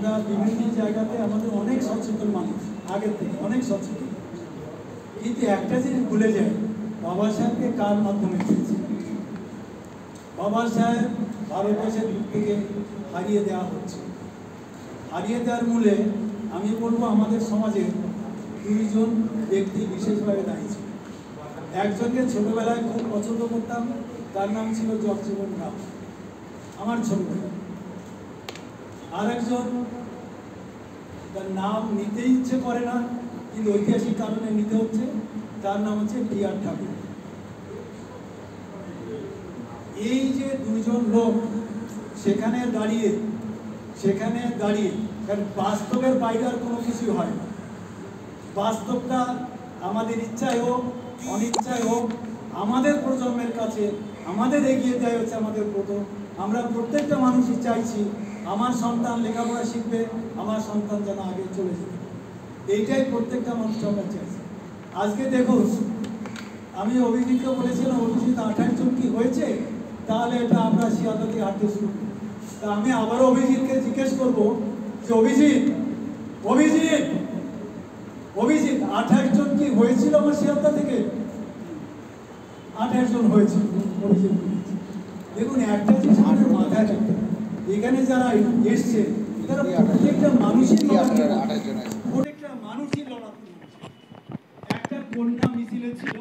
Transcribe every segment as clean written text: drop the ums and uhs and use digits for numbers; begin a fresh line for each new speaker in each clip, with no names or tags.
আমরা বিভিন্ন জায়গাতে আমাদের অনেক সচেতন মানুষ, আগের থেকে অনেক সচেতন, কিন্তু একটা জিনিস ভুলে যায়, বাবা সাহেবকে কার মাধ্যমে পেয়েছে? বাবা সাহেব ভারতবর্ষের দিক থেকে হারিয়ে দেওয়া হচ্ছে। হারিয়ে দেওয়ার মূলে আমি বলবো আমাদের সমাজে দুইজন ব্যক্তি বিশেষভাবে দায়ী ছিল। একজনকে ছোটবেলায় খুব পছন্দ করতাম, তার নাম ছিল জগজীবন রাম, আমার ছোটবেলা। আর একজন, তার নাম নিতে ইচ্ছে করে না কিন্তু ঐতিহাসিক কারণে নিতে হচ্ছে, তার নাম হচ্ছে বি.আর. ঠাকুর। এই যে দুইজন লোক সেখানে দাঁড়িয়ে কারণ বাস্তবের বাইরে আর কোনো কিছু হয় না। বাস্তবটা আমাদের ইচ্ছায় হোক অনিচ্ছায় হোক আমাদের প্রজন্মের কাছে আমাদের এগিয়ে দেয় হচ্ছে আমাদের প্রথম। আমরা প্রত্যেকটা মানুষই চাইছি আমার সন্তান লেখাপড়া শিখবে, আমার সন্তান যেন আগে চলে যাবে, এইটাই প্রত্যেকটা মানুষ আমরা চাইছি। আজকে দেখুন, আমি অভিজিৎকে বলেছিলাম অভিজিৎ 28 জন কি হয়েছে, তাহলে এটা আমরা শিয়ালদা থেকে হাঁটতে শুরু করি। তা আমি আবারও অভিজিৎকে জিজ্ঞেস করবো যে অভিজিৎ 28 জন কি হয়েছিল আমার শিয়ালদা থেকে? 28 জন হয়েছিল। অভিজিৎ দেখুন, একটা জিনিস আমাদের মাথায় রাখতে, এখানে যারা এসছে তারা প্রত্যেকটা মানুষই লড়াকু। একটা কন্যা মিছিলে ছিল,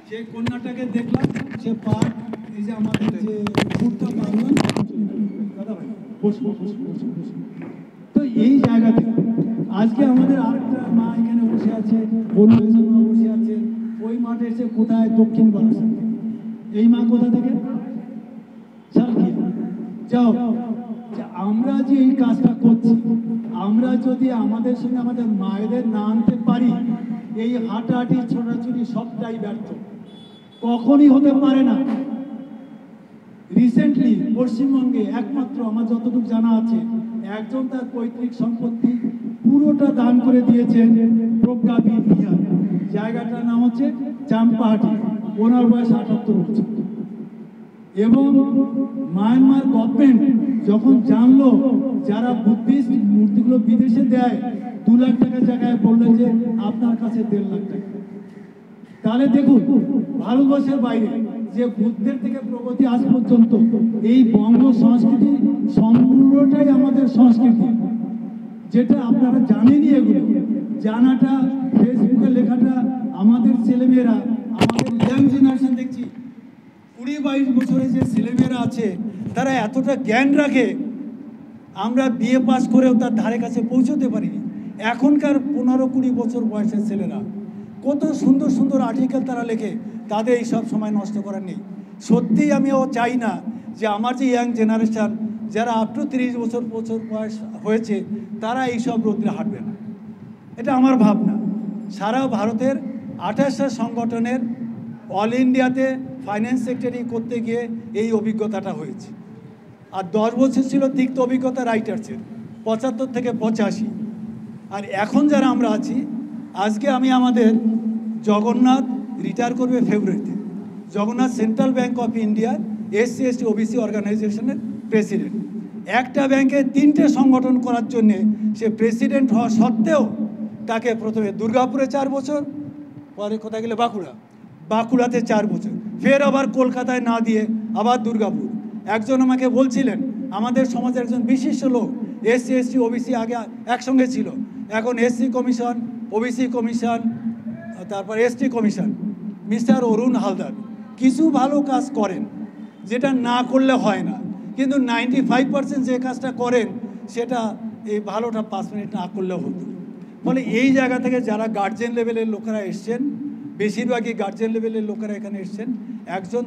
সেই কন্যাটাকে দেখলাম, সে পাঠ এই যে আমাদের যে ঘুরটা পারলাম দাদা ভাই, তো এই জায়গাতে আজকে আমাদের আরেকটা মা এখানে বসে আছে, মা বসে আছে, ওই মাঠে এসে কোথায়? দক্ষিণ বারাসাত। এই মা কোথা থেকে? যাও, আমরা যে এই কাজটা করছি, আমরা যদি আমাদের সঙ্গে আমাদের মায়েদের না আনতে পারি, এই হাঁটাহাঁটি ছোটাছুটি সবটাই ব্যর্থ, কখনই হতে পারে না। রিসেন্টলি পশ্চিমবঙ্গে একমাত্র আমার যতটুকু জানা আছে, একজন তার পৈতৃক সম্পত্তি পুরোটা দান করে দিয়েছেন প্রজ্ঞাপীঠ বিহার। জায়গাটার নাম হচ্ছে চাম্পাহাটি। ওনার বয়স 78 বছর। এবং মায়ানমার গভর্নমেন্ট যখন জানলো যারা বুদ্ধিস্ট মূর্তিগুলো বিদেশে দেয় 2 লাখ টাকা জায়গায় বললেন যে আপনার কাছে 1.5 লাখ টাকা। তাহলে দেখুন, ভারতবর্ষের বাইরে যে বুদ্ধের থেকে প্রগতি আজ পর্যন্ত, এই বঙ্গ সংস্কৃতি সম্পূর্ণটাই আমাদের সংস্কৃতি, যেটা আপনারা জানেনই। এগুলো জানাটা, ফেসবুকে লেখাটা, আমাদের ছেলেমেয়েরা, আমাদের ইয়াং জেনারেশন দেখছি 20-22 বছরের যে ছেলেমেয়েরা আছে তারা এতটা জ্ঞান রাখে, আমরা বিএ পাস করেও তার ধারে কাছে পৌঁছতে পারিনি। এখনকার 15-20 বছর বয়সের ছেলেরা কত সুন্দর সুন্দর আর্টিকেল তারা লেখে, তাদের এইসব সময় নষ্ট করার নেই। সত্যিই আমিও চাই না যে আমার যে ইয়াং জেনারেশান যারা আপ টু 30 বছর বয়স হয়েছে তারা এইসব রোদ্রে হাঁটবে না, এটা আমার ভাবনা। সারা ভারতের 28টা সংগঠনের অল ইন্ডিয়াতে ফাইন্যান্স সেক্রেটারি করতে গিয়ে এই অভিজ্ঞতাটা হয়েছে। আর 10 বছর ছিল তিক্ত অভিজ্ঞতা রাইটার্সের, 75 থেকে 85। আর এখন যারা আমরা আছি, আজকে আমি আমাদের জগন্নাথ রিটায়ার করবে ফেব্রুয়ারিতে, জগন্নাথ সেন্ট্রাল ব্যাঙ্ক অফ ইন্ডিয়ার SC ST OBC অর্গানাইজেশনের প্রেসিডেন্ট। একটা ব্যাংকে 3টে সংগঠন করার জন্যে সে প্রেসিডেন্ট হওয়া সত্ত্বেও তাকে প্রথমে দুর্গাপুরে 4 বছর, পরে কোথায় গেলে বাঁকুড়াতে 4 বছর, ফের আবার কলকাতায় না দিয়ে আবার দুর্গাপুর। একজন আমাকে বলছিলেন, আমাদের সমাজের একজন বিশিষ্ট লোক, SC ST OBC আগে একসঙ্গে ছিল, এখন SC কমিশন, OBC কমিশন, তারপর ST কমিশন, মিস্টার অরুণ হালদার কিছু ভালো কাজ করেন, যেটা না করলে হয় না, কিন্তু 95% যে কাজটা করেন সেটা এই ভালোটা 5 মিনিট না করলেও হতো। ফলে এই জায়গা থেকে যারা গার্জেন লেভেলের লোকেরা এসছেন, বেশিরভাগই গার্জেন লেভেলের লোকেরা এখানে এসছেন, একজন